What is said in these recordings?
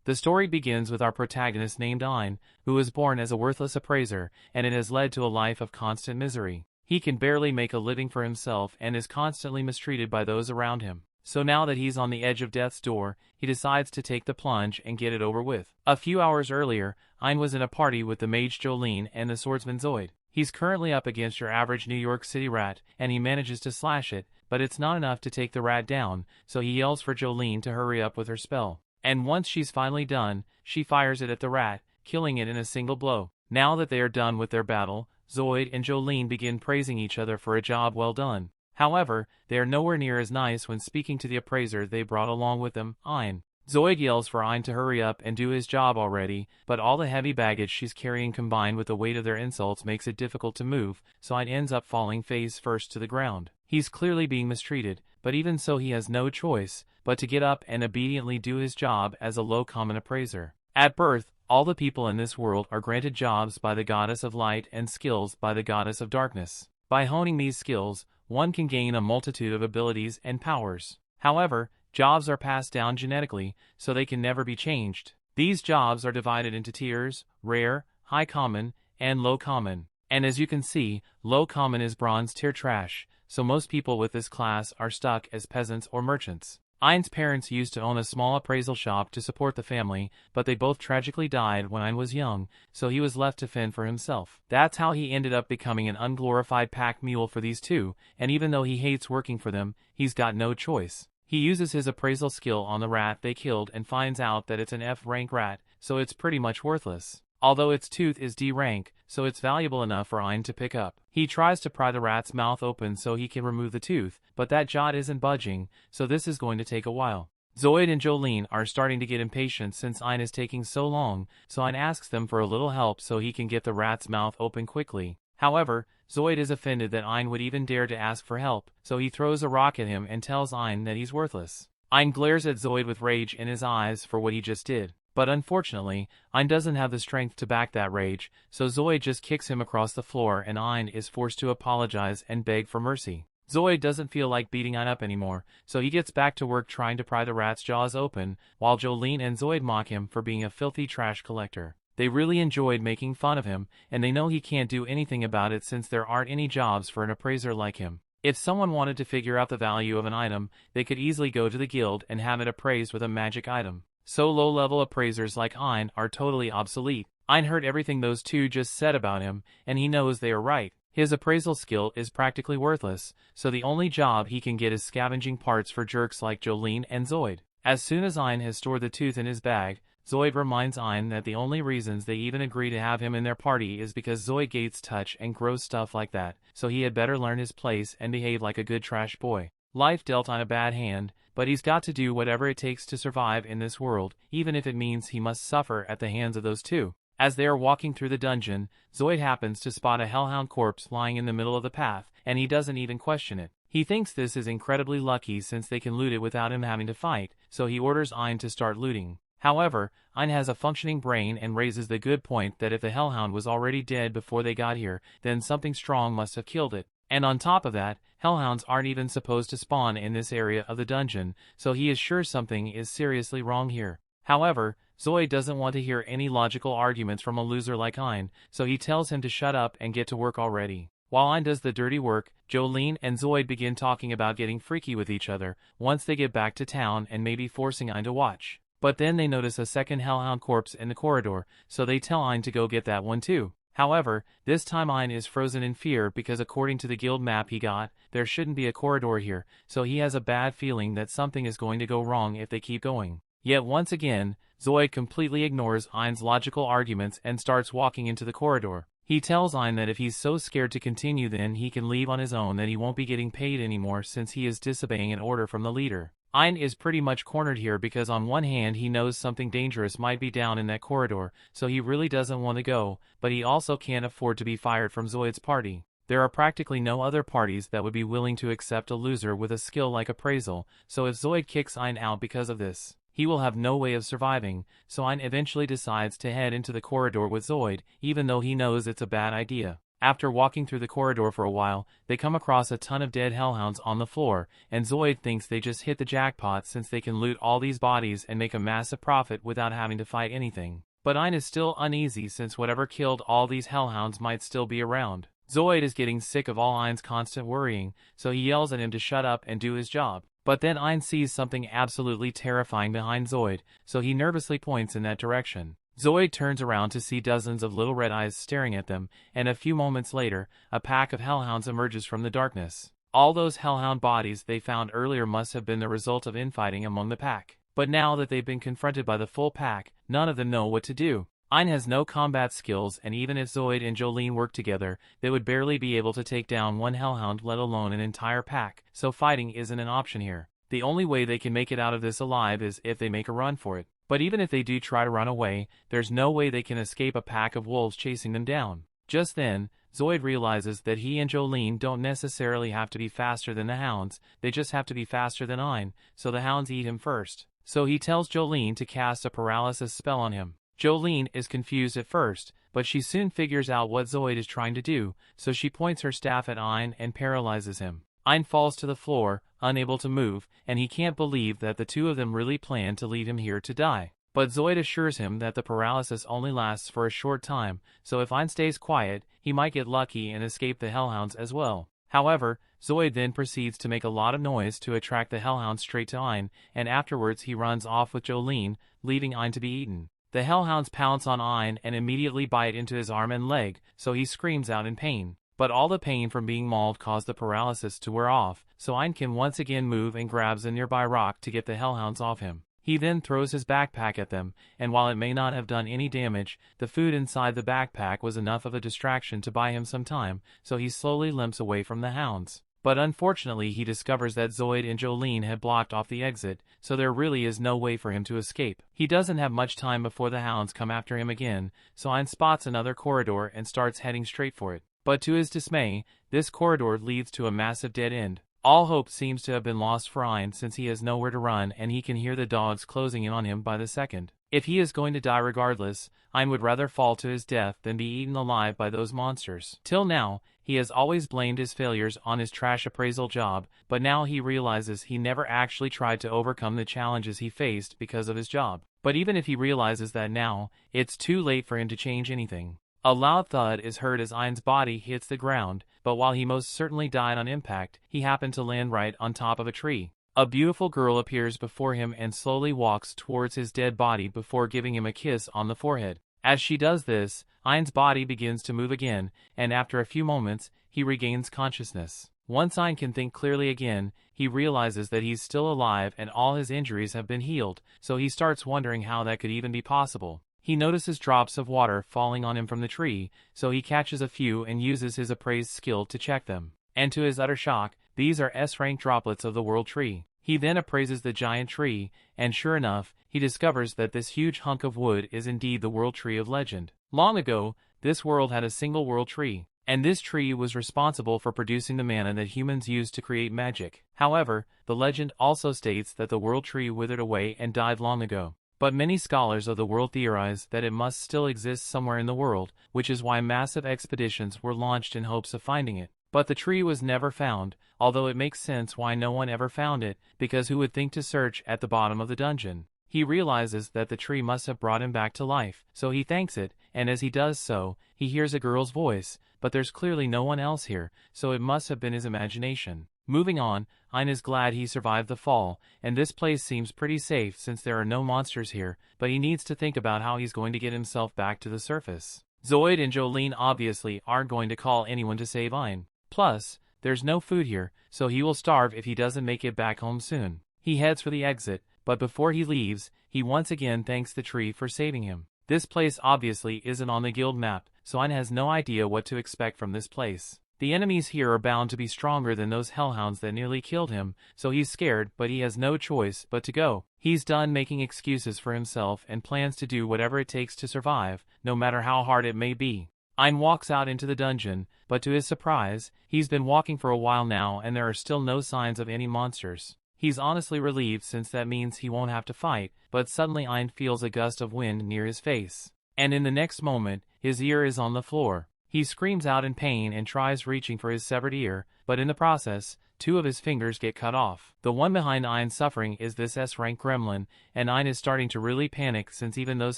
The story begins with our protagonist named Ein, who was born as a worthless appraiser, and it has led to a life of constant misery. He can barely make a living for himself and is constantly mistreated by those around him. So now that he's on the edge of death's door, he decides to take the plunge and get it over with. A few hours earlier, Ein was in a party with the mage Jolene and the swordsman Zoid. He's currently up against your average New York City rat, and he manages to slash it, but it's not enough to take the rat down, so he yells for Jolene to hurry up with her spell. And once she's finally done, she fires it at the rat, killing it in a single blow. Now that they are done with their battle, Zoid and Jolene begin praising each other for a job well done. However, they are nowhere near as nice when speaking to the appraiser they brought along with them, Ein. Zoid yells for Ein to hurry up and do his job already, but all the heavy baggage she's carrying combined with the weight of their insults makes it difficult to move, so Ein ends up falling face first to the ground. He's clearly being mistreated, but even so he has no choice but to get up and obediently do his job as a low-common appraiser. At birth, all the people in this world are granted jobs by the goddess of light and skills by the goddess of darkness. By honing these skills, one can gain a multitude of abilities and powers. However, jobs are passed down genetically, so they can never be changed. These jobs are divided into tiers: rare, high common, and low common. And as you can see, low common is bronze tier trash, so most people with this class are stuck as peasants or merchants. Ein's parents used to own a small appraisal shop to support the family, but they both tragically died when Ein was young, so he was left to fend for himself. That's how he ended up becoming an unglorified pack mule for these two, and even though he hates working for them, he's got no choice. He uses his appraisal skill on the rat they killed and finds out that it's an F-rank rat, so it's pretty much worthless. Although its tooth is D-rank, so it's valuable enough for Ein to pick up. He tries to pry the rat's mouth open so he can remove the tooth, but that jaw isn't budging, so this is going to take a while. Zoid and Jolene are starting to get impatient since Ein is taking so long, so Ein asks them for a little help so he can get the rat's mouth open quickly. However, Zoid is offended that Ein would even dare to ask for help, so he throws a rock at him and tells Ein that he's worthless. Ein glares at Zoid with rage in his eyes for what he just did. But unfortunately, Ein doesn't have the strength to back that rage, so Zoid just kicks him across the floor and Ein is forced to apologize and beg for mercy. Zoid doesn't feel like beating Ein up anymore, so he gets back to work trying to pry the rat's jaws open, while Jolene and Zoid mock him for being a filthy trash collector. They really enjoyed making fun of him, and they know he can't do anything about it since there aren't any jobs for an appraiser like him. If someone wanted to figure out the value of an item, they could easily go to the guild and have it appraised with a magic item. So low-level appraisers like Ein are totally obsolete. Ein heard everything those two just said about him, and he knows they are right. His appraisal skill is practically worthless, so the only job he can get is scavenging parts for jerks like Jolene and Zoid. As soon as Ein has stored the tooth in his bag, Zoid reminds Ein that the only reasons they even agree to have him in their party is because Zoid gates touch and gross stuff like that, so he had better learn his place and behave like a good trash boy. Life dealt Ein a bad hand, but he's got to do whatever it takes to survive in this world, even if it means he must suffer at the hands of those two. As they are walking through the dungeon, Zoid happens to spot a hellhound corpse lying in the middle of the path, and he doesn't even question it. He thinks this is incredibly lucky since they can loot it without him having to fight, so he orders Ein to start looting. However, Ein has a functioning brain and raises the good point that if the hellhound was already dead before they got here, then something strong must have killed it. And on top of that, hellhounds aren't even supposed to spawn in this area of the dungeon, so he is sure something is seriously wrong here. However, Zoid doesn't want to hear any logical arguments from a loser like Ein, so he tells him to shut up and get to work already. While Ein does the dirty work, Jolene and Zoid begin talking about getting freaky with each other once they get back to town and maybe forcing Ein to watch. But then they notice a second hellhound corpse in the corridor, so they tell Ein to go get that one too. However, this time Ein is frozen in fear because according to the guild map he got, there shouldn't be a corridor here, so he has a bad feeling that something is going to go wrong if they keep going. Yet once again, Zoid completely ignores Ein's logical arguments and starts walking into the corridor. He tells Ein that if he's so scared to continue then he can leave on his own, that he won't be getting paid anymore since he is disobeying an order from the leader. Ein is pretty much cornered here because on one hand he knows something dangerous might be down in that corridor, so he really doesn't want to go, but he also can't afford to be fired from Zoid's party. There are practically no other parties that would be willing to accept a loser with a skill like appraisal, so if Zoid kicks Ein out because of this, he will have no way of surviving, so Ein eventually decides to head into the corridor with Zoid, even though he knows it's a bad idea. After walking through the corridor for a while, they come across a ton of dead hellhounds on the floor, and Zoid thinks they just hit the jackpot since they can loot all these bodies and make a massive profit without having to fight anything. But Ein is still uneasy since whatever killed all these hellhounds might still be around. Zoid is getting sick of all Ein's constant worrying, so he yells at him to shut up and do his job. But then Ein sees something absolutely terrifying behind Zoid, so he nervously points in that direction. Zoid turns around to see dozens of little red eyes staring at them, and a few moments later, a pack of hellhounds emerges from the darkness. All those hellhound bodies they found earlier must have been the result of infighting among the pack. But now that they've been confronted by the full pack, none of them know what to do. Ein has no combat skills, and even if Zoid and Jolene work together, they would barely be able to take down one hellhound, let alone an entire pack, so fighting isn't an option here. The only way they can make it out of this alive is if they make a run for it. But even if they do try to run away, there's no way they can escape a pack of wolves chasing them down. Just then, Zoid realizes that he and Jolene don't necessarily have to be faster than the hounds, they just have to be faster than Ein, so the hounds eat him first. So he tells Jolene to cast a paralysis spell on him. Jolene is confused at first, but she soon figures out what Zoid is trying to do, so she points her staff at Ein and paralyzes him. Ein falls to the floor, unable to move, and he can't believe that the two of them really plan to leave him here to die. But Zoid assures him that the paralysis only lasts for a short time, so if Ein stays quiet, he might get lucky and escape the hellhounds as well. However, Zoid then proceeds to make a lot of noise to attract the hellhounds straight to Ein, and afterwards he runs off with Jolene, leaving Ein to be eaten. The hellhounds pounce on Ein and immediately bite into his arm and leg, so he screams out in pain. But all the pain from being mauled caused the paralysis to wear off, so Ein can once again move and grabs a nearby rock to get the hellhounds off him. He then throws his backpack at them, and while it may not have done any damage, the food inside the backpack was enough of a distraction to buy him some time, so he slowly limps away from the hounds. But unfortunately he discovers that Zoid and Jolene had blocked off the exit, so there really is no way for him to escape. He doesn't have much time before the hounds come after him again, so Ein spots another corridor and starts heading straight for it. But to his dismay, this corridor leads to a massive dead end. All hope seems to have been lost for Ein since he has nowhere to run and he can hear the dogs closing in on him by the second. If he is going to die regardless, Ein would rather fall to his death than be eaten alive by those monsters. Till now, he has always blamed his failures on his trash appraisal job, but now he realizes he never actually tried to overcome the challenges he faced because of his job. But even if he realizes that now, it's too late for him to change anything. A loud thud is heard as Ein's body hits the ground, but while he most certainly died on impact, he happened to land right on top of a tree. A beautiful girl appears before him and slowly walks towards his dead body before giving him a kiss on the forehead. As she does this, Ein's body begins to move again, and after a few moments, he regains consciousness. Once Ein can think clearly again, he realizes that he's still alive and all his injuries have been healed, so he starts wondering how that could even be possible. He notices drops of water falling on him from the tree, so he catches a few and uses his appraised skill to check them. And to his utter shock, these are S-rank droplets of the world tree. He then appraises the giant tree, and sure enough, he discovers that this huge hunk of wood is indeed the world tree of legend. Long ago, this world had a single world tree, and this tree was responsible for producing the mana that humans used to create magic. However, the legend also states that the world tree withered away and died long ago. But many scholars of the world theorize that it must still exist somewhere in the world, which is why massive expeditions were launched in hopes of finding it. But the tree was never found, although it makes sense why no one ever found it, because who would think to search at the bottom of the dungeon? He realizes that the tree must have brought him back to life, so he thanks it, and as he does so, he hears a girl's voice, but there's clearly no one else here, so it must have been his imagination. Moving on, Ein is glad he survived the fall, and this place seems pretty safe since there are no monsters here, but he needs to think about how he's going to get himself back to the surface. Zoid and Jolene obviously aren't going to call anyone to save Ein. Plus, there's no food here, so he will starve if he doesn't make it back home soon. He heads for the exit, but before he leaves, he once again thanks the tree for saving him. This place obviously isn't on the guild map, so Ein has no idea what to expect from this place. The enemies here are bound to be stronger than those hellhounds that nearly killed him, so he's scared, but he has no choice but to go. He's done making excuses for himself and plans to do whatever it takes to survive, no matter how hard it may be. Ein walks out into the dungeon, but to his surprise, he's been walking for a while now and there are still no signs of any monsters. He's honestly relieved since that means he won't have to fight, but suddenly Ein feels a gust of wind near his face. And in the next moment, his ear is on the floor. He screams out in pain and tries reaching for his severed ear, but in the process, 2 of his fingers get cut off. The one behind Ein's suffering is this S-rank gremlin, and Ein is starting to really panic since even those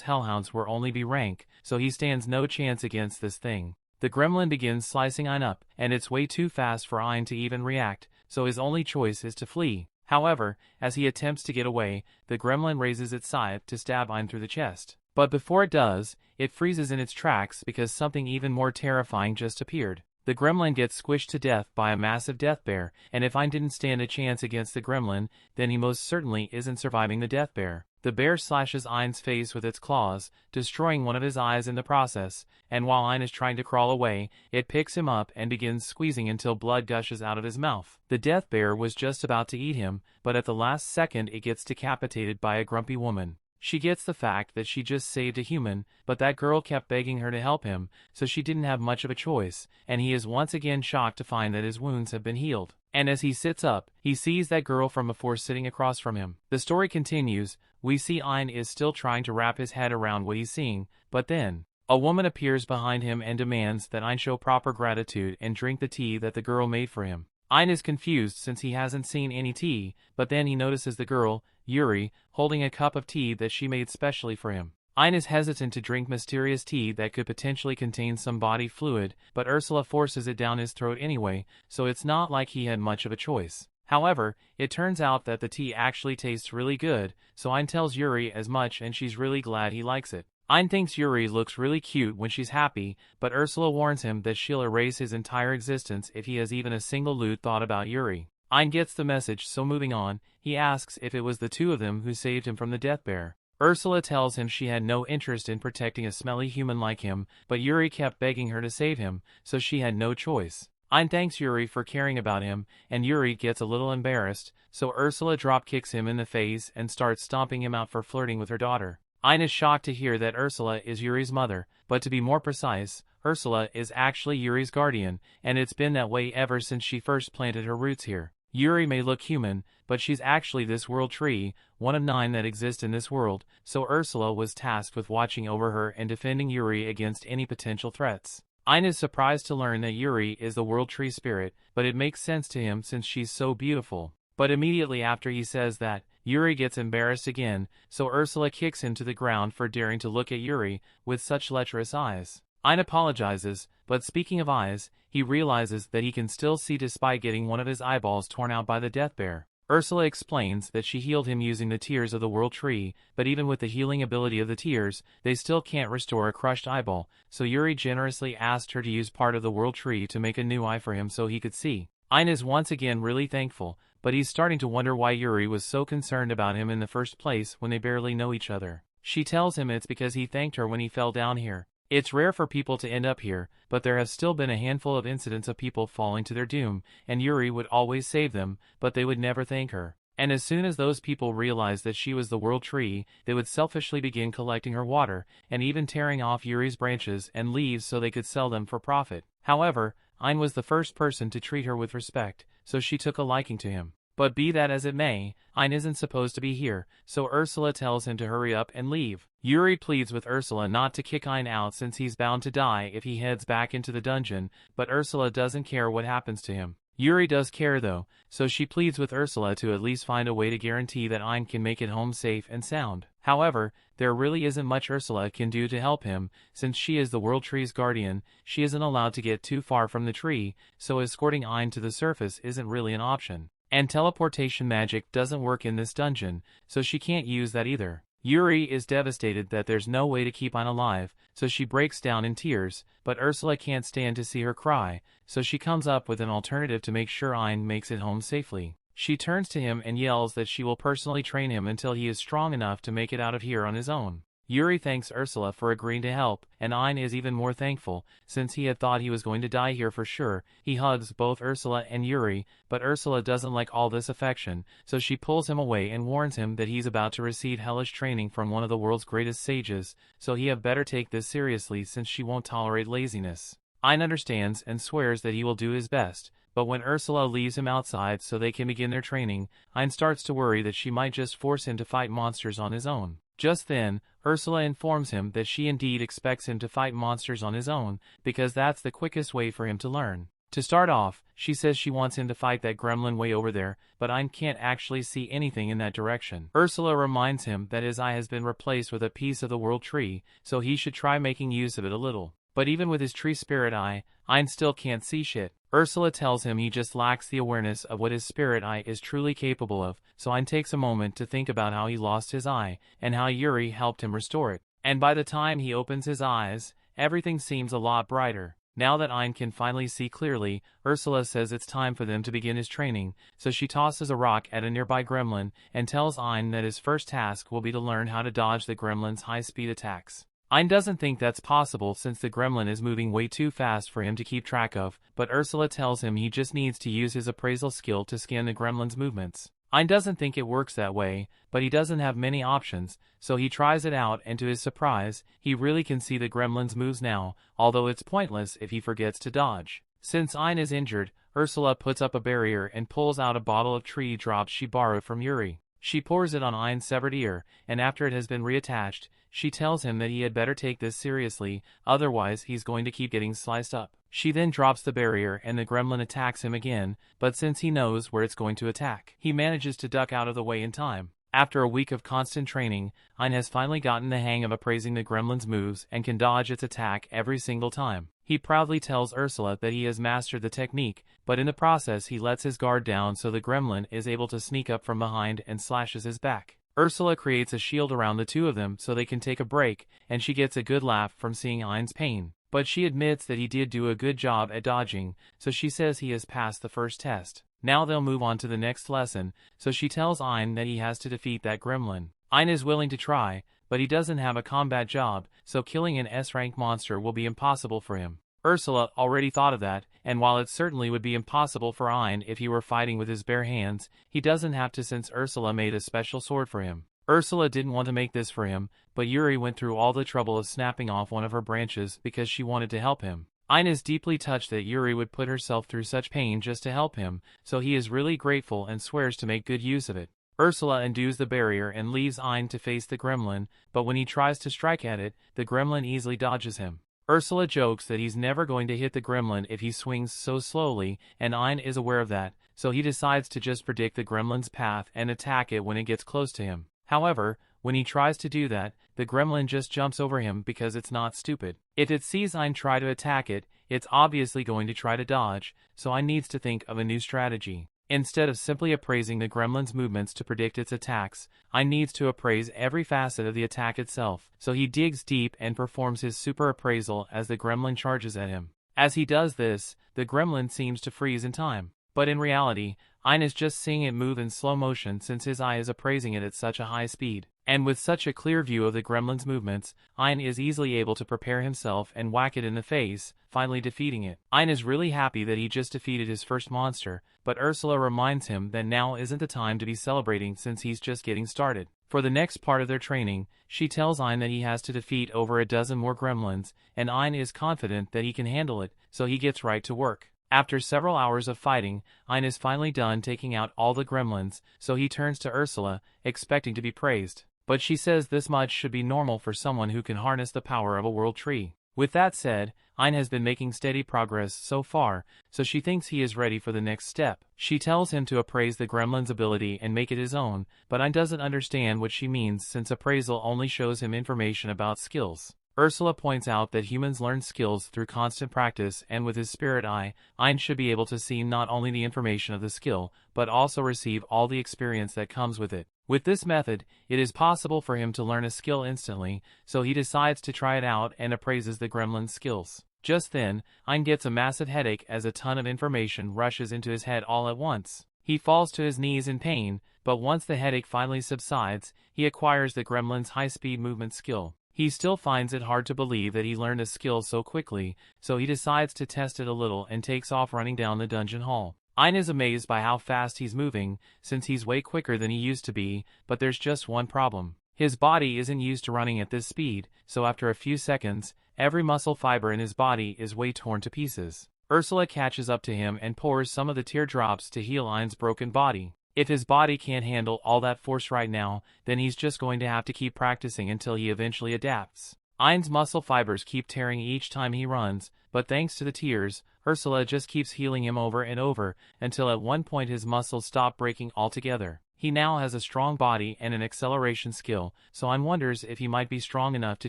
hellhounds were only B-rank, so he stands no chance against this thing. The gremlin begins slicing Ein up, and it's way too fast for Ein to even react, so his only choice is to flee. However, as he attempts to get away, the gremlin raises its scythe to stab Ein through the chest. But before it does, it freezes in its tracks because something even more terrifying just appeared. The gremlin gets squished to death by a massive death bear, and if Ein didn't stand a chance against the gremlin, then he most certainly isn't surviving the death bear. The bear slashes Ein's face with its claws, destroying one of his eyes in the process, and while Ein is trying to crawl away, it picks him up and begins squeezing until blood gushes out of his mouth. The death bear was just about to eat him, but at the last second it gets decapitated by a grumpy woman. She gets the fact that she just saved a human, but that girl kept begging her to help him, so she didn't have much of a choice, and he is once again shocked to find that his wounds have been healed. And as he sits up, he sees that girl from before sitting across from him. The story continues. We see Ein is still trying to wrap his head around what he's seeing, but then a woman appears behind him and demands that Ein show proper gratitude and drink the tea that the girl made for him. Ein is confused since he hasn't seen any tea, but then he notices the girl, Yuri, holding a cup of tea that she made specially for him. Ein is hesitant to drink mysterious tea that could potentially contain some body fluid, but Ursula forces it down his throat anyway, so it's not like he had much of a choice. However, it turns out that the tea actually tastes really good, so Ein tells Yuri as much and she's really glad he likes it. Ein thinks Yuri looks really cute when she's happy, but Ursula warns him that she'll erase his entire existence if he has even a single lewd thought about Yuri. Ein gets the message, so moving on, he asks if it was the 2 of them who saved him from the death bear. Ursula tells him she had no interest in protecting a smelly human like him, but Yuri kept begging her to save him, so she had no choice. Ein thanks Yuri for caring about him, and Yuri gets a little embarrassed, so Ursula drop-kicks him in the face and starts stomping him out for flirting with her daughter. Ein is shocked to hear that Ursula is Yuri's mother, but to be more precise, Ursula is actually Yuri's guardian, and it's been that way ever since she first planted her roots here. Yuri may look human, but she's actually this world tree, one of 9 that exist in this world, so Ursula was tasked with watching over her and defending Yuri against any potential threats. Ein is surprised to learn that Yuri is the world tree spirit, but it makes sense to him since she's so beautiful. But immediately after he says that, Yuri gets embarrassed again, so Ursula kicks him to the ground for daring to look at Yuri with such lecherous eyes. Ein apologizes, but speaking of eyes, he realizes that he can still see despite getting one of his eyeballs torn out by the death bear. Ursula explains that she healed him using the tears of the world tree, but even with the healing ability of the tears, they still can't restore a crushed eyeball, so Yuri generously asked her to use part of the world tree to make a new eye for him so he could see. Ein is once again really thankful, but he's starting to wonder why Yuri was so concerned about him in the first place when they barely know each other. She tells him it's because he thanked her when he fell down here. It's rare for people to end up here, but there have still been a handful of incidents of people falling to their doom, and Yuri would always save them, but they would never thank her. And as soon as those people realized that she was the world tree, they would selfishly begin collecting her water, and even tearing off Yuri's branches and leaves so they could sell them for profit. However, Ein was the first person to treat her with respect, so she took a liking to him. But be that as it may, Ein isn't supposed to be here, so Ursula tells him to hurry up and leave. Yuri pleads with Ursula not to kick Ein out since he's bound to die if he heads back into the dungeon, but Ursula doesn't care what happens to him. Yuri does care though, so she pleads with Ursula to at least find a way to guarantee that Ein can make it home safe and sound. However, there really isn't much Ursula can do to help him, since she is the world tree's guardian. She isn't allowed to get too far from the tree, so escorting Ein to the surface isn't really an option. And teleportation magic doesn't work in this dungeon, so she can't use that either. Yuri is devastated that there's no way to keep Ein alive, so she breaks down in tears, but Ursula can't stand to see her cry, so she comes up with an alternative to make sure Ein makes it home safely. She turns to him and yells that she will personally train him until he is strong enough to make it out of here on his own. Yuri thanks Ursula for agreeing to help, and Ein is even more thankful, since he had thought he was going to die here for sure. He hugs both Ursula and Yuri, but Ursula doesn't like all this affection, so she pulls him away and warns him that he's about to receive hellish training from one of the world's greatest sages, so he had better take this seriously since she won't tolerate laziness. Ein understands and swears that he will do his best, but when Ursula leaves him outside so they can begin their training, Ein starts to worry that she might just force him to fight monsters on his own. Just then, Ursula informs him that she indeed expects him to fight monsters on his own, because that's the quickest way for him to learn. To start off, she says she wants him to fight that gremlin way over there, but Ein can't actually see anything in that direction. Ursula reminds him that his eye has been replaced with a piece of the world tree, so he should try making use of it a little. But even with his tree spirit eye, Ein still can't see shit. Ursula tells him he just lacks the awareness of what his spirit eye is truly capable of, so Ein takes a moment to think about how he lost his eye, and how Yuri helped him restore it. And by the time he opens his eyes, everything seems a lot brighter. Now that Ein can finally see clearly, Ursula says it's time for them to begin his training, so she tosses a rock at a nearby gremlin, and tells Ein that his first task will be to learn how to dodge the gremlin's high-speed attacks. Ein doesn't think that's possible since the gremlin is moving way too fast for him to keep track of, but Ursula tells him he just needs to use his appraisal skill to scan the gremlin's movements. Ein doesn't think it works that way, but he doesn't have many options, so he tries it out, and to his surprise, he really can see the gremlin's moves now, although it's pointless if he forgets to dodge. Since Ein is injured, Ursula puts up a barrier and pulls out a bottle of tree drops she borrowed from Yuri. She pours it on Ein's severed ear, and after it has been reattached, she tells him that he had better take this seriously, otherwise he's going to keep getting sliced up. She then drops the barrier and the gremlin attacks him again, but since he knows where it's going to attack, he manages to duck out of the way in time. After a week of constant training, Ein has finally gotten the hang of appraising the gremlin's moves and can dodge its attack every single time. He proudly tells Ursula that he has mastered the technique, but in the process he lets his guard down so the gremlin is able to sneak up from behind and slashes his back. Ursula creates a shield around the two of them so they can take a break, and she gets a good laugh from seeing Ein's pain. But she admits that he did do a good job at dodging, so she says he has passed the first test. Now they'll move on to the next lesson, so she tells Ein that he has to defeat that gremlin. Ein is willing to try, but he doesn't have a combat job, so killing an S-rank monster will be impossible for him. Ursula already thought of that, and while it certainly would be impossible for Ein if he were fighting with his bare hands, he doesn't have to since Ursula made a special sword for him. Ursula didn't want to make this for him, but Yuri went through all the trouble of snapping off one of her branches because she wanted to help him. Ein is deeply touched that Yuri would put herself through such pain just to help him, so he is really grateful and swears to make good use of it. Ursula undoes the barrier and leaves Ein to face the gremlin, but when he tries to strike at it, the gremlin easily dodges him. Ursula jokes that he's never going to hit the gremlin if he swings so slowly, and Ein is aware of that, so he decides to just predict the gremlin's path and attack it when it gets close to him. However, when he tries to do that, the gremlin just jumps over him because it's not stupid. If it sees Ein try to attack it, it's obviously going to try to dodge, so Ein needs to think of a new strategy. Instead of simply appraising the gremlin's movements to predict its attacks, Ein needs to appraise every facet of the attack itself, so he digs deep and performs his super appraisal as the gremlin charges at him. As he does this, the gremlin seems to freeze in time. But in reality, Ein is just seeing it move in slow motion since his eye is appraising it at such a high speed. And with such a clear view of the gremlin's movements, Ein is easily able to prepare himself and whack it in the face, finally defeating it. Ein is really happy that he just defeated his first monster, but Ursula reminds him that now isn't the time to be celebrating since he's just getting started. For the next part of their training, she tells Ein that he has to defeat over a dozen more gremlins, and Ein is confident that he can handle it, so he gets right to work. After several hours of fighting, Ein is finally done taking out all the gremlins, so he turns to Ursula, expecting to be praised. But she says this much should be normal for someone who can harness the power of a world tree. With that said, Ein has been making steady progress so far, so she thinks he is ready for the next step. She tells him to appraise the gremlin's ability and make it his own, but Ein doesn't understand what she means since appraisal only shows him information about skills. Ursula points out that humans learn skills through constant practice, and with his spirit eye, Ein should be able to see not only the information of the skill, but also receive all the experience that comes with it. With this method, it is possible for him to learn a skill instantly, so he decides to try it out and appraises the gremlin's skills. Just then, Ein gets a massive headache as a ton of information rushes into his head all at once. He falls to his knees in pain, but once the headache finally subsides, he acquires the gremlin's high-speed movement skill. He still finds it hard to believe that he learned a skill so quickly, so he decides to test it a little and takes off running down the dungeon hall. Ein is amazed by how fast he's moving, since he's way quicker than he used to be, but there's just one problem. His body isn't used to running at this speed, so after a few seconds, every muscle fiber in his body is way torn to pieces. Ursula catches up to him and pours some of the teardrops to heal Ein's broken body. If his body can't handle all that force right now, then he's just going to have to keep practicing until he eventually adapts. Ein's muscle fibers keep tearing each time he runs, but thanks to the tears, Ursula just keeps healing him over and over, until at one point his muscles stop breaking altogether. He now has a strong body and an acceleration skill, so Ein wonders if he might be strong enough to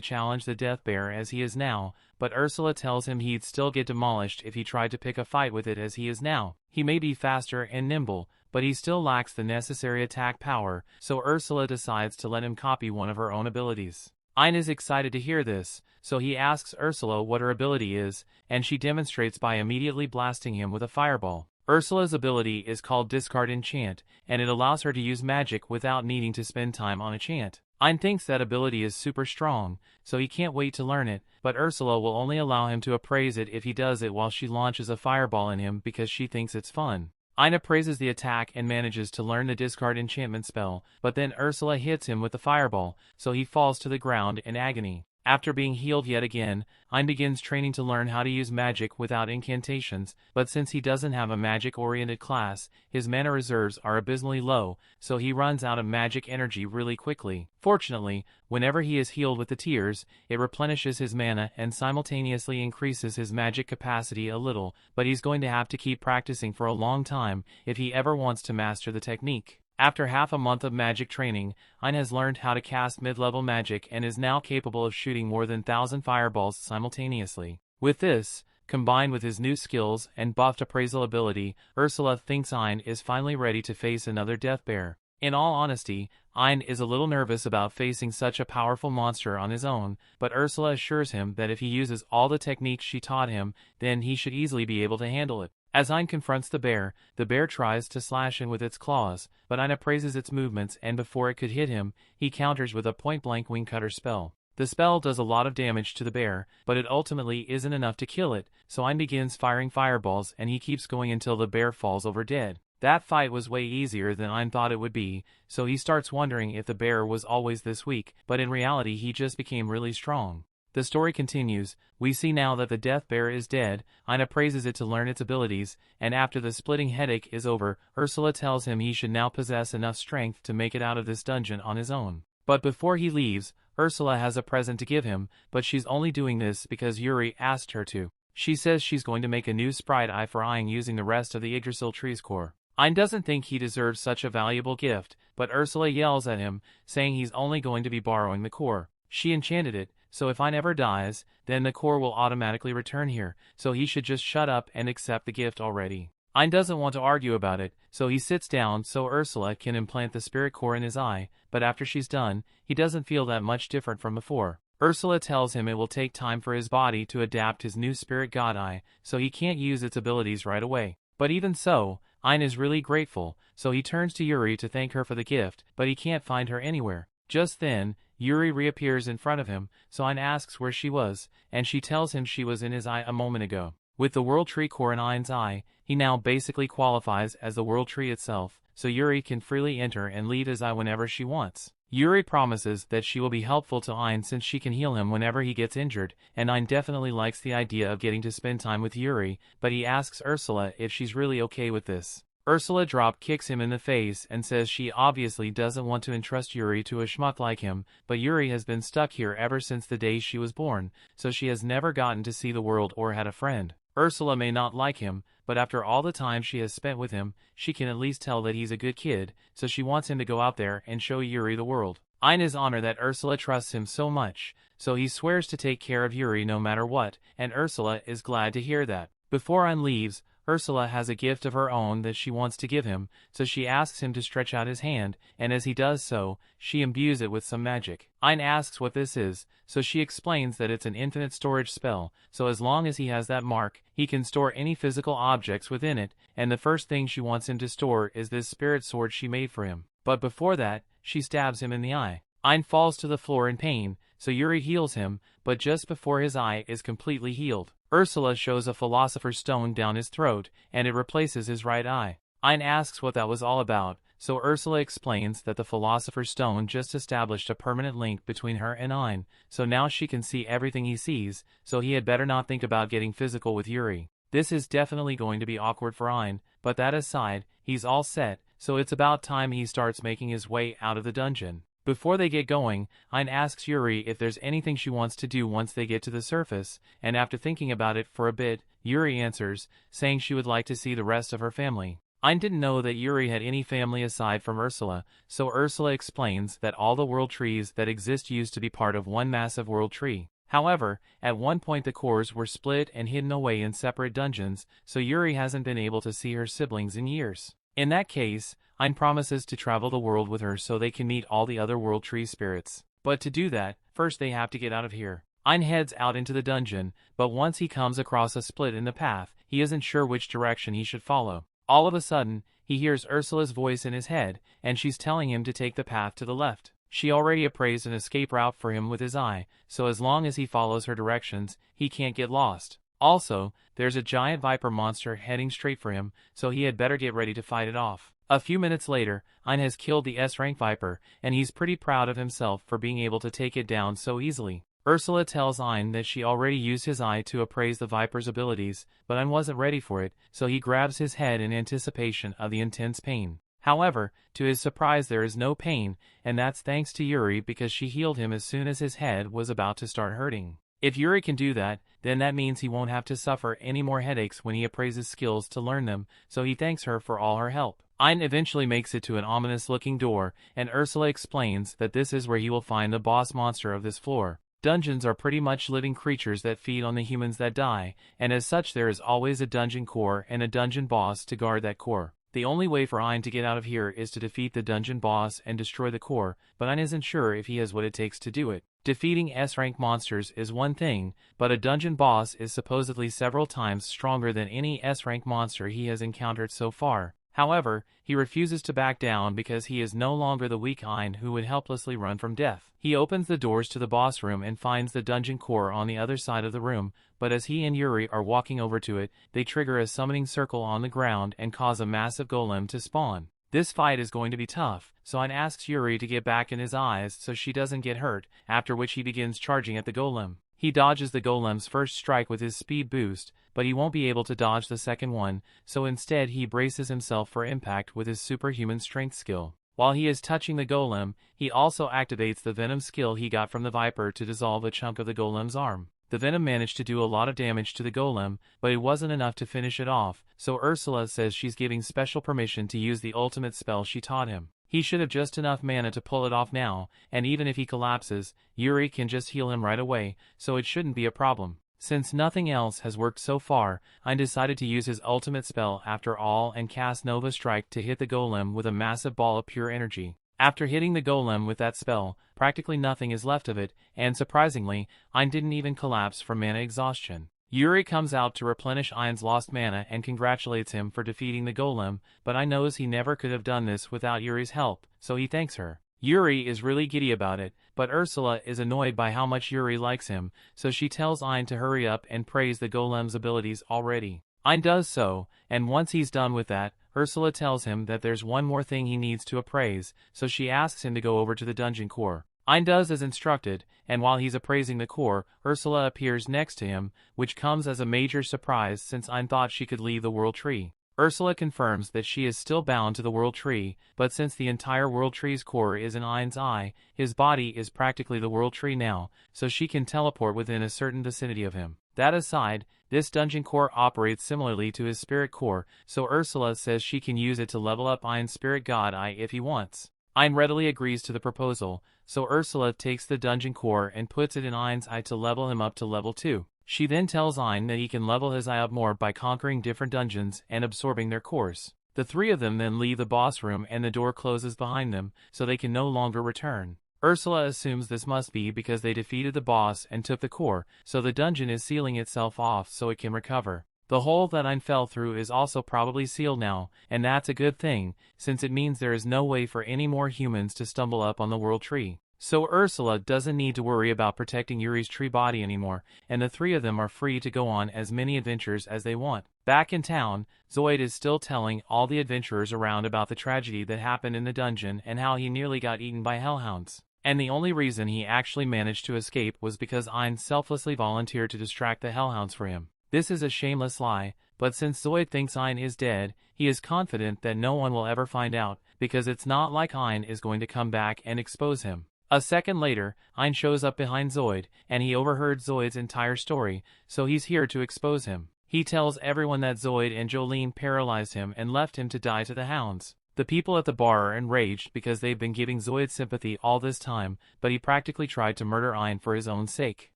challenge the Death Bear as he is now, but Ursula tells him he'd still get demolished if he tried to pick a fight with it as he is now. He may be faster and nimble, but he still lacks the necessary attack power, so Ursula decides to let him copy one of her own abilities. Ein is excited to hear this, so he asks Ursula what her ability is, and she demonstrates by immediately blasting him with a fireball. Ursula's ability is called Discard Enchant, and it allows her to use magic without needing to spend time on a chant. Ein thinks that ability is super strong, so he can't wait to learn it, but Ursula will only allow him to appraise it if he does it while she launches a fireball in him because she thinks it's fun. Ein appraises the attack and manages to learn the Discard Enchantment spell, but then Ursula hits him with the fireball, so he falls to the ground in agony. After being healed yet again, Ein begins training to learn how to use magic without incantations, but since he doesn't have a magic-oriented class, his mana reserves are abysmally low, so he runs out of magic energy really quickly. Fortunately, whenever he is healed with the tears, it replenishes his mana and simultaneously increases his magic capacity a little, but he's going to have to keep practicing for a long time if he ever wants to master the technique. After half a month of magic training, Ein has learned how to cast mid-level magic and is now capable of shooting more than 1,000 fireballs simultaneously. With this, combined with his new skills and buffed appraisal ability, Ursula thinks Ein is finally ready to face another Death Bear. In all honesty, Ein is a little nervous about facing such a powerful monster on his own, but Ursula assures him that if he uses all the techniques she taught him, then he should easily be able to handle it. As Ein confronts the bear tries to slash him with its claws, but Ein appraises its movements and before it could hit him, he counters with a point-blank wing cutter spell. The spell does a lot of damage to the bear, but it ultimately isn't enough to kill it, so Ein begins firing fireballs and he keeps going until the bear falls over dead. That fight was way easier than Ein thought it would be, so he starts wondering if the bear was always this weak, but in reality he just became really strong. The story continues. We see now that the Death Bear is dead. Ein appraises it to learn its abilities, and after the splitting headache is over, Ursula tells him he should now possess enough strength to make it out of this dungeon on his own. But before he leaves, Ursula has a present to give him, but she's only doing this because Yuri asked her to. She says she's going to make a new sprite eye for Ein using the rest of the Yggdrasil tree's core. Ein doesn't think he deserves such a valuable gift, but Ursula yells at him, saying he's only going to be borrowing the core. She enchanted it, so if Ein ever dies, then the core will automatically return here, so he should just shut up and accept the gift already. Ein doesn't want to argue about it, so he sits down so Ursula can implant the spirit core in his eye, but after she's done, he doesn't feel that much different from before. Ursula tells him it will take time for his body to adapt his new spirit god eye, so he can't use its abilities right away. But even so, Ein is really grateful, so he turns to Yuri to thank her for the gift, but he can't find her anywhere. Just then, Yuri reappears in front of him, so Ein asks where she was, and she tells him she was in his eye a moment ago. With the World Tree core in Ein's eye, he now basically qualifies as the World Tree itself, so Yuri can freely enter and leave his eye whenever she wants. Yuri promises that she will be helpful to Ein since she can heal him whenever he gets injured, and Ein definitely likes the idea of getting to spend time with Yuri, but he asks Ursula if she's really okay with this. Ursula drop kicks him in the face and says she obviously doesn't want to entrust Yuri to a schmuck like him, but Yuri has been stuck here ever since the day she was born, so she has never gotten to see the world or had a friend. Ursula may not like him, but after all the time she has spent with him, she can at least tell that he's a good kid, so she wants him to go out there and show Yuri the world. Ein is honored that Ursula trusts him so much, so he swears to take care of Yuri no matter what, and Ursula is glad to hear that. Before Ein leaves, Ursula has a gift of her own that she wants to give him, so she asks him to stretch out his hand, and as he does so, she imbues it with some magic. Ein asks what this is, so she explains that it's an infinite storage spell, so as long as he has that mark, he can store any physical objects within it, and the first thing she wants him to store is this spirit sword she made for him. But before that, she stabs him in the eye. Ein falls to the floor in pain, so Yuri heals him, but just before his eye is completely healed, Ursula shows a philosopher's stone down his throat, and it replaces his right eye. Ein asks what that was all about, so Ursula explains that the philosopher's stone just established a permanent link between her and Ein, so now she can see everything he sees, so he had better not think about getting physical with Yuri. This is definitely going to be awkward for Ein, but that aside, he's all set, so it's about time he starts making his way out of the dungeon. Before they get going, Ein asks Yuri if there's anything she wants to do once they get to the surface, and after thinking about it for a bit, Yuri answers, saying she would like to see the rest of her family. Ein didn't know that Yuri had any family aside from Ursula, so Ursula explains that all the world trees that exist used to be part of one massive world tree. However, at one point the cores were split and hidden away in separate dungeons, so Yuri hasn't been able to see her siblings in years. In that case, Ein promises to travel the world with her so they can meet all the other world tree spirits. But to do that, first they have to get out of here. Ein heads out into the dungeon, but once he comes across a split in the path, he isn't sure which direction he should follow. All of a sudden, he hears Ursula's voice in his head, and she's telling him to take the path to the left. She already appraised an escape route for him with his eye, so as long as he follows her directions, he can't get lost. Also, there's a giant viper monster heading straight for him, so he had better get ready to fight it off. A few minutes later, Ein has killed the S-rank viper, and he's pretty proud of himself for being able to take it down so easily. Ursula tells Ein that she already used his eye to appraise the viper's abilities, but Ein wasn't ready for it, so he grabs his head in anticipation of the intense pain. However, to his surprise there is no pain, and that's thanks to Yuri because she healed him as soon as his head was about to start hurting. If Yuri can do that, then that means he won't have to suffer any more headaches when he appraises skills to learn them, so he thanks her for all her help. Ein eventually makes it to an ominous-looking door, and Ursula explains that this is where he will find the boss monster of this floor. Dungeons are pretty much living creatures that feed on the humans that die, and as such there is always a dungeon core and a dungeon boss to guard that core. The only way for Ein to get out of here is to defeat the dungeon boss and destroy the core, but Ein isn't sure if he has what it takes to do it. Defeating S-rank monsters is one thing, but a dungeon boss is supposedly several times stronger than any S-rank monster he has encountered so far. However, he refuses to back down because he is no longer the weak Ein who would helplessly run from death. He opens the doors to the boss room and finds the dungeon core on the other side of the room, but as he and Yuri are walking over to it, they trigger a summoning circle on the ground and cause a massive golem to spawn. This fight is going to be tough, so Ein asks Yuri to get back in his eyes so she doesn't get hurt, after which he begins charging at the golem. He dodges the golem's first strike with his speed boost, but he won't be able to dodge the second one, so instead he braces himself for impact with his superhuman strength skill. While he is touching the golem, he also activates the venom skill he got from the viper to dissolve a chunk of the golem's arm. The venom managed to do a lot of damage to the golem, but it wasn't enough to finish it off, so Ursula says she's giving special permission to use the ultimate spell she taught him. He should have just enough mana to pull it off now, and even if he collapses, Yuri can just heal him right away, so it shouldn't be a problem. Since nothing else has worked so far, Ein decided to use his ultimate spell after all and cast Nova Strike to hit the golem with a massive ball of pure energy. After hitting the golem with that spell, practically nothing is left of it, and surprisingly, Ein didn't even collapse from mana exhaustion. Yuri comes out to replenish Ein's lost mana and congratulates him for defeating the golem, but Ein knows he never could have done this without Yuri's help, so he thanks her. Yuri is really giddy about it, but Ursula is annoyed by how much Yuri likes him, so she tells Ein to hurry up and praise the golem's abilities already. Ein does so, and once he's done with that, Ursula tells him that there's one more thing he needs to appraise, so she asks him to go over to the dungeon core. Ein does as instructed, and while he's appraising the core, Ursula appears next to him, which comes as a major surprise since Ein thought she could leave the world tree. Ursula confirms that she is still bound to the world tree, but since the entire world tree's core is in Ein's eye, his body is practically the world tree now, so she can teleport within a certain vicinity of him. That aside, this dungeon core operates similarly to his spirit core, so Ursula says she can use it to level up Ein's spirit god eye if he wants. Ein readily agrees to the proposal, so Ursula takes the dungeon core and puts it in Ein's eye to level him up to level 2. She then tells Ein that he can level his eye up more by conquering different dungeons and absorbing their cores. The three of them then leave the boss room and the door closes behind them, so they can no longer return. Ursula assumes this must be because they defeated the boss and took the core, so the dungeon is sealing itself off so it can recover. The hole that Ein fell through is also probably sealed now, and that's a good thing, since it means there is no way for any more humans to stumble up on the world tree. So Ursula doesn't need to worry about protecting Yuri's tree body anymore, and the three of them are free to go on as many adventures as they want. Back in town, Zoid is still telling all the adventurers around about the tragedy that happened in the dungeon and how he nearly got eaten by hellhounds. And the only reason he actually managed to escape was because Ein selflessly volunteered to distract the hellhounds for him. This is a shameless lie, but since Zoid thinks Ein is dead, he is confident that no one will ever find out, because it's not like Ein is going to come back and expose him. A second later, Ein shows up behind Zoid, and he overheard Zoid's entire story, so he's here to expose him. He tells everyone that Zoid and Jolene paralyzed him and left him to die to the hounds. The people at the bar are enraged because they've been giving Zoid sympathy all this time, but he practically tried to murder Ein for his own sake.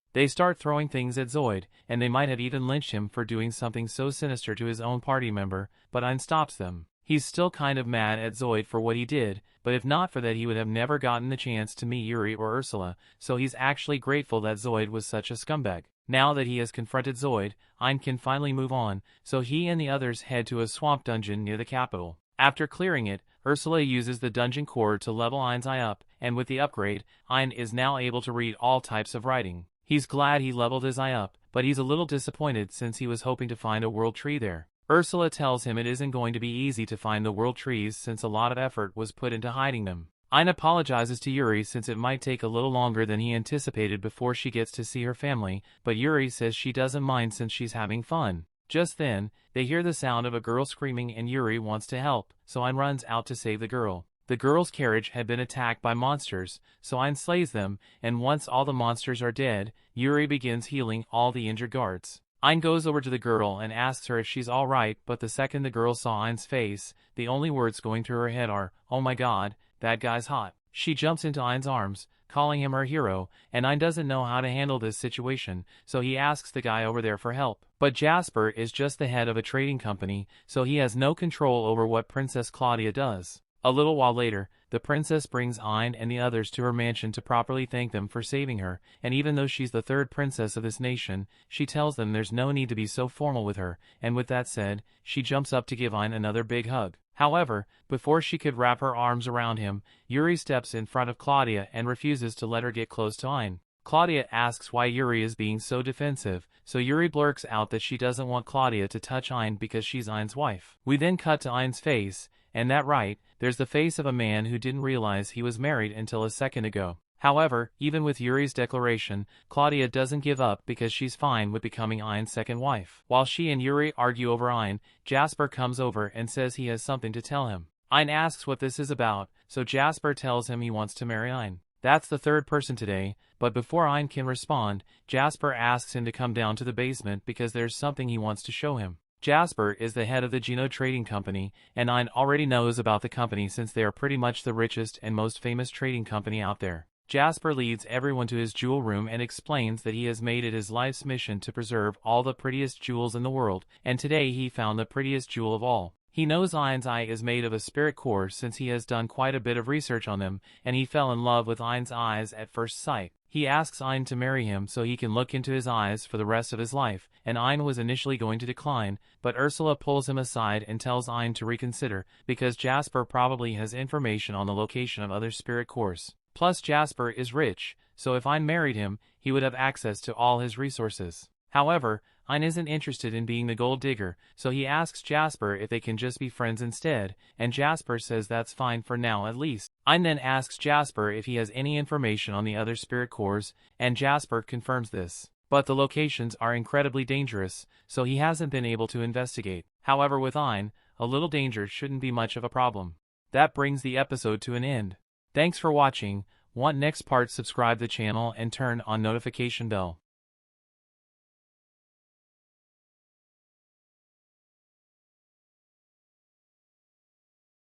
They start throwing things at Zoid, and they might have even lynched him for doing something so sinister to his own party member, but Ein stops them. He's still kind of mad at Zoid for what he did, but if not for that he would have never gotten the chance to meet Yuri or Ursula, so he's actually grateful that Zoid was such a scumbag. Now that he has confronted Zoid, Ein can finally move on, so he and the others head to a swamp dungeon near the capital. After clearing it, Ursula uses the dungeon core to level Ein's eye up, and with the upgrade, Ein is now able to read all types of writing. He's glad he leveled his eye up, but he's a little disappointed since he was hoping to find a world tree there. Ursula tells him it isn't going to be easy to find the world trees since a lot of effort was put into hiding them. Ein apologizes to Yuri since it might take a little longer than he anticipated before she gets to see her family, but Yuri says she doesn't mind since she's having fun. Just then, they hear the sound of a girl screaming and Yuri wants to help, so Ein runs out to save the girl. The girl's carriage had been attacked by monsters, so Ein slays them, and once all the monsters are dead, Yuri begins healing all the injured guards. Ein goes over to the girl and asks her if she's alright, but the second the girl saw Ein's face, the only words going through her head are, "Oh my god, that guy's hot." She jumps into Ein's arms, calling him her hero, and Ein doesn't know how to handle this situation, so he asks the guy over there for help. But Jasper is just the head of a trading company, so he has no control over what Princess Claudia does. A little while later, the princess brings Ein and the others to her mansion to properly thank them for saving her, and even though she's the third princess of this nation, she tells them there's no need to be so formal with her, and with that said, she jumps up to give Ein another big hug. However, before she could wrap her arms around him, Yuri steps in front of Claudia and refuses to let her get close to Ein. Claudia asks why Yuri is being so defensive, so Yuri blurts out that she doesn't want Claudia to touch Ein because she's Ein's wife. We then cut to Ein's face, and that right, there's the face of a man who didn't realize he was married until a second ago. However, even with Yuri's declaration, Claudia doesn't give up because she's fine with becoming Ein's second wife. While she and Yuri argue over Ein, Jasper comes over and says he has something to tell him. Ein asks what this is about, so Jasper tells him he wants to marry Ein. That's the third person today, but before Ein can respond, Jasper asks him to come down to the basement because there's something he wants to show him. Jasper is the head of the Geno Trading Company, and Ein already knows about the company since they are pretty much the richest and most famous trading company out there. Jasper leads everyone to his jewel room and explains that he has made it his life's mission to preserve all the prettiest jewels in the world, and today he found the prettiest jewel of all. He knows Ein's eye is made of a spirit core since he has done quite a bit of research on them, and he fell in love with Ein's eyes at first sight. He asks Ein to marry him so he can look into his eyes for the rest of his life, and Ein was initially going to decline, but Ursula pulls him aside and tells Ein to reconsider, because Jasper probably has information on the location of other spirit cores. Plus Jasper is rich, so if Ein married him, he would have access to all his resources. However, Ein isn't interested in being the gold digger, so he asks Jasper if they can just be friends instead, and Jasper says that's fine for now at least. Ein then asks Jasper if he has any information on the other spirit cores, and Jasper confirms this. But the locations are incredibly dangerous, so he hasn't been able to investigate. However, with Ein, a little danger shouldn't be much of a problem. That brings the episode to an end. Thanks for watching. Want next part? Subscribe the channel and turn on notification bell.